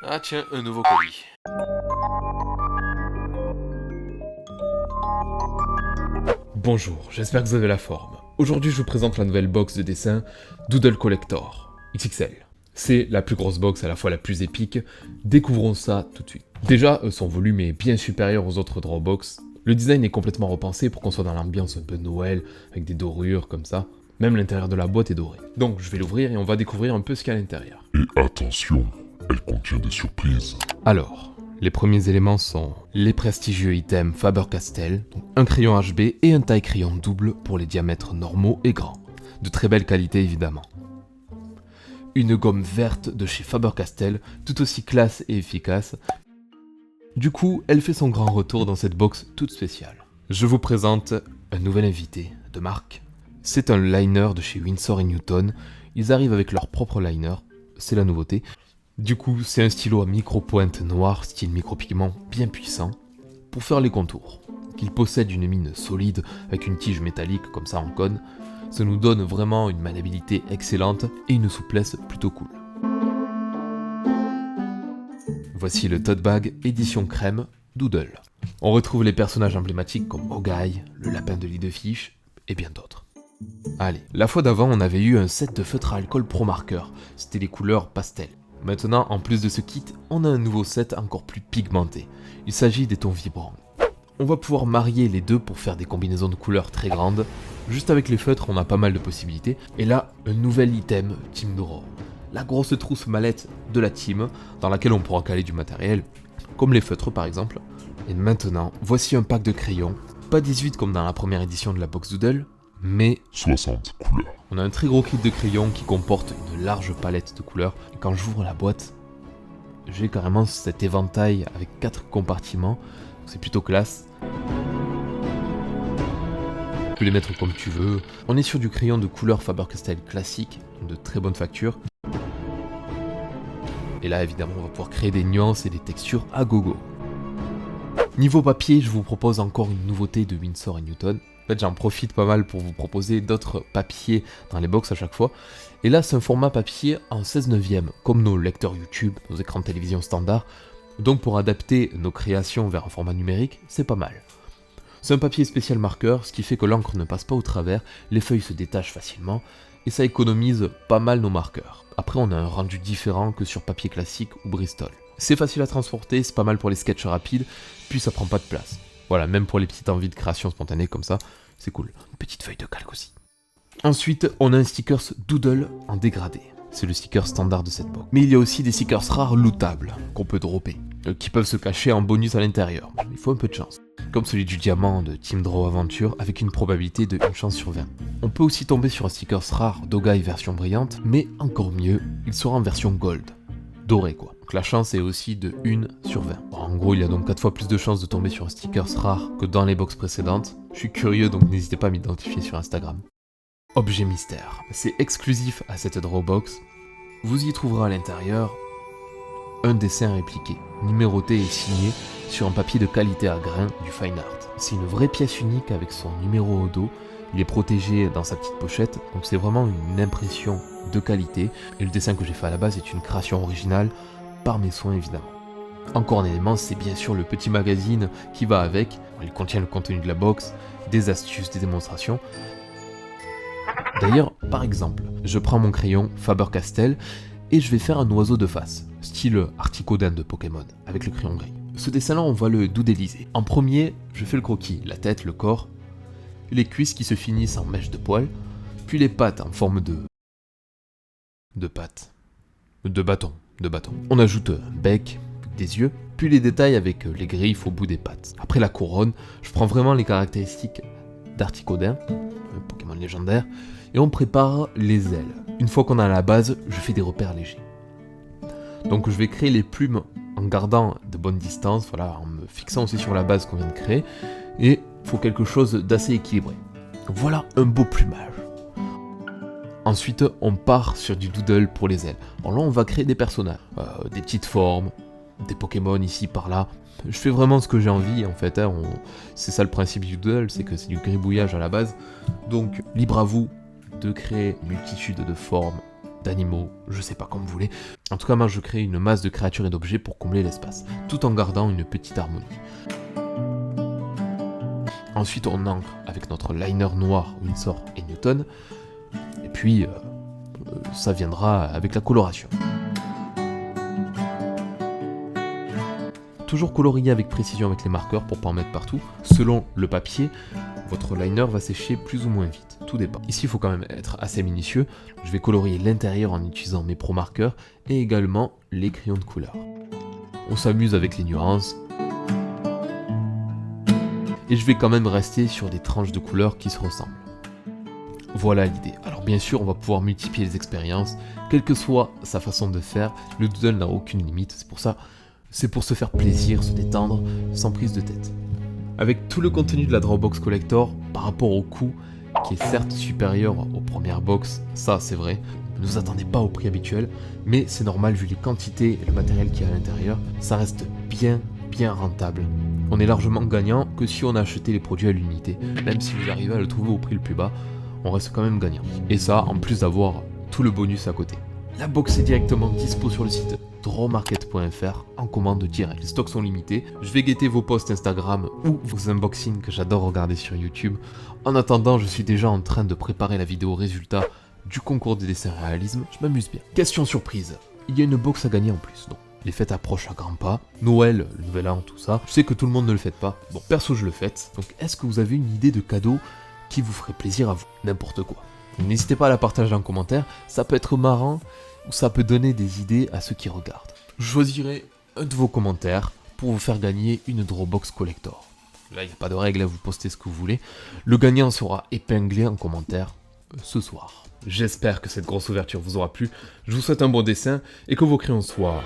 Ah tiens, un nouveau colis. Bonjour, j'espère que vous avez la forme. Aujourd'hui, je vous présente la nouvelle box de dessin Doodle Collector XXL. C'est la plus grosse box, à la fois la plus épique. Découvrons ça tout de suite. Déjà, son volume est bien supérieur aux autres Drawbox. Le design est complètement repensé pour qu'on soit dans l'ambiance un peu Noël, avec des dorures comme ça. Même l'intérieur de la boîte est doré. Donc, je vais l'ouvrir et on va découvrir un peu ce qu'il y a à l'intérieur. Et attention, elle contient des surprises. Alors, les premiers éléments sont les prestigieux items Faber-Castell, un crayon HB et un taille-crayon double pour les diamètres normaux et grands. De très belle qualité évidemment. Une gomme verte de chez Faber-Castell, tout aussi classe et efficace. Du coup, elle fait son grand retour dans cette box toute spéciale. Je vous présente un nouvel invité de marque. C'est un liner de chez Winsor & Newton. Ils arrivent avec leur propre liner, c'est la nouveauté. Du coup, c'est un stylo à micro-pointe noire, style micro-pigment bien puissant, pour faire les contours. Qu'il possède une mine solide avec une tige métallique comme ça en cône, ça nous donne vraiment une maniabilité excellente et une souplesse plutôt cool. Voici le tote bag édition crème Doodle. On retrouve les personnages emblématiques comme Ogai, le lapin de lit de fiche et bien d'autres. Allez, la fois d'avant on avait eu un set de feutres à alcool Pro Marker, c'était les couleurs pastel. Maintenant, en plus de ce kit, on a un nouveau set encore plus pigmenté. Il s'agit des tons vibrants. On va pouvoir marier les deux pour faire des combinaisons de couleurs très grandes. Juste avec les feutres, on a pas mal de possibilités. Et là, un nouvel item Team Draw. La grosse trousse mallette de la team, dans laquelle on pourra caler du matériel, comme les feutres par exemple. Et maintenant, voici un pack de crayons. Pas 18 comme dans la première édition de la box Doodle, mais 60 couleurs. on a un très gros kit de crayons qui comporte une large palette de couleurs. Et quand j'ouvre la boîte, j'ai carrément cet éventail avec 4 compartiments. C'est plutôt classe. Tu peux les mettre comme tu veux. On est sur du crayon de couleur Faber-Castell classique, de très bonne facture. Et là, évidemment, on va pouvoir créer des nuances et des textures à gogo. Niveau papier, je vous propose encore une nouveauté de Winsor & Newton. En fait, j'en profite pas mal pour vous proposer d'autres papiers dans les box à chaque fois. Et là, c'est un format papier en 16/9, comme nos lecteurs YouTube, nos écrans de télévision standard. Donc pour adapter nos créations vers un format numérique, c'est pas mal. C'est un papier spécial marqueur, ce qui fait que l'encre ne passe pas au travers, les feuilles se détachent facilement, et ça économise pas mal nos marqueurs. Après, on a un rendu différent que sur papier classique ou Bristol. C'est facile à transporter, c'est pas mal pour les sketchs rapides, puis ça prend pas de place. Voilà, même pour les petites envies de création spontanée comme ça, c'est cool. Une petite feuille de calque aussi. Ensuite, on a un stickers Doodle en dégradé. C'est le sticker standard de cette box. Mais il y a aussi des stickers rares lootables, qu'on peut dropper, qui peuvent se cacher en bonus à l'intérieur. Il faut un peu de chance. Comme celui du diamant de Team Draw Aventure, avec une probabilité de 1 chance sur 20. On peut aussi tomber sur un stickers rare d'Ogai version brillante, mais encore mieux, il sera en version gold. Doré quoi. Donc la chance est aussi de 1 sur 20. Bon, en gros, il y a donc 4 fois plus de chances de tomber sur un stickers rare que dans les box précédentes. Je suis curieux, donc n'hésitez pas à m'identifier sur Instagram. Objet mystère. C'est exclusif à cette Drawbox. Vous y trouverez à l'intérieur un dessin répliqué, numéroté et signé sur un papier de qualité à grains du fine art. C'est une vraie pièce unique avec son numéro au dos. Il est protégé dans sa petite pochette, donc c'est vraiment une impression de qualité. Et le dessin que j'ai fait à la base est une création originale, par mes soins évidemment. Encore un élément, c'est bien sûr le petit magazine qui va avec. Il contient le contenu de la box, des astuces, des démonstrations. D'ailleurs, par exemple, je prends mon crayon Faber-Castell et je vais faire un oiseau de face, style Articodin de Pokémon, avec le crayon gris. Ce dessin-là, on va le doodliser. En premier, je fais le croquis, la tête, le corps, les cuisses qui se finissent en mèche de poils, puis les pattes en forme de bâton. On ajoute un bec, des yeux, puis les détails avec les griffes au bout des pattes. Après la couronne, je prends vraiment les caractéristiques d'Articodin, un Pokémon légendaire, et on prépare les ailes. Une fois qu'on a la base, je fais des repères légers. Donc je vais créer les plumes en gardant de bonnes distances, voilà, en me fixant aussi sur la base qu'on vient de créer, et il faut quelque chose d'assez équilibré. Voilà un beau plumage. Ensuite, on part sur du doodle pour les ailes. Alors là, on va créer des personnages, des petites formes, des Pokémon ici, par là. Je fais vraiment ce que j'ai envie, en fait. C'est ça le principe du doodle, c'est que c'est du gribouillage à la base. Donc, libre à vous de créer une multitude de formes d'animaux, je sais pas comme vous voulez. En tout cas, moi je crée une masse de créatures et d'objets pour combler l'espace, tout en gardant une petite harmonie. Ensuite, on ancre avec notre liner noir Winsor et Newton, et puis ça viendra avec la coloration. Toujours colorier avec précision avec les marqueurs pour pas en mettre partout. Selon le papier, votre liner va sécher plus ou moins vite, tout dépend. Ici, il faut quand même être assez minutieux. Je vais colorier l'intérieur en utilisant mes pro marqueurs et également les crayons de couleur. On s'amuse avec les nuances. Et je vais quand même rester sur des tranches de couleurs qui se ressemblent. Voilà l'idée. Alors bien sûr, on va pouvoir multiplier les expériences, quelle que soit sa façon de faire, le doodle n'a aucune limite, c'est pour se faire plaisir, se détendre, sans prise de tête. Avec tout le contenu de la Drawbox Collector, par rapport au coût, qui est certes supérieur aux premières box, ça c'est vrai, ne vous attendez pas au prix habituel, mais c'est normal vu les quantités et le matériel qu'il y a à l'intérieur, ça reste bien rentable. On est largement gagnant que si on a acheté les produits à l'unité, même si vous arrivez à le trouver au prix le plus bas, on reste quand même gagnant. Et ça, en plus d'avoir tout le bonus à côté. La box est directement dispo sur le site drawmarket.fr en commande directe. Les stocks sont limités. Je vais guetter vos posts Instagram ou vos unboxings que j'adore regarder sur YouTube. En attendant, je suis déjà en train de préparer la vidéo résultat du concours des dessins réalisme. Je m'amuse bien. Question surprise. Il y a une box à gagner en plus. Donc, les fêtes approchent à grands pas. Noël, le nouvel an, tout ça. Je sais que tout le monde ne le fait pas. Bon, perso, je le fête. Donc, est-ce que vous avez une idée de cadeau qui vous ferait plaisir à vous? N'importe quoi. N'hésitez pas à la partager en commentaire. Ça peut être marrant ou ça peut donner des idées à ceux qui regardent. Je choisirai un de vos commentaires pour vous faire gagner une Drawbox Collector. Là, il n'y a pas de règle, vous postez ce que vous voulez. Le gagnant sera épinglé en commentaire ce soir. J'espère que cette grosse ouverture vous aura plu. Je vous souhaite un bon dessin et que vos crayons soient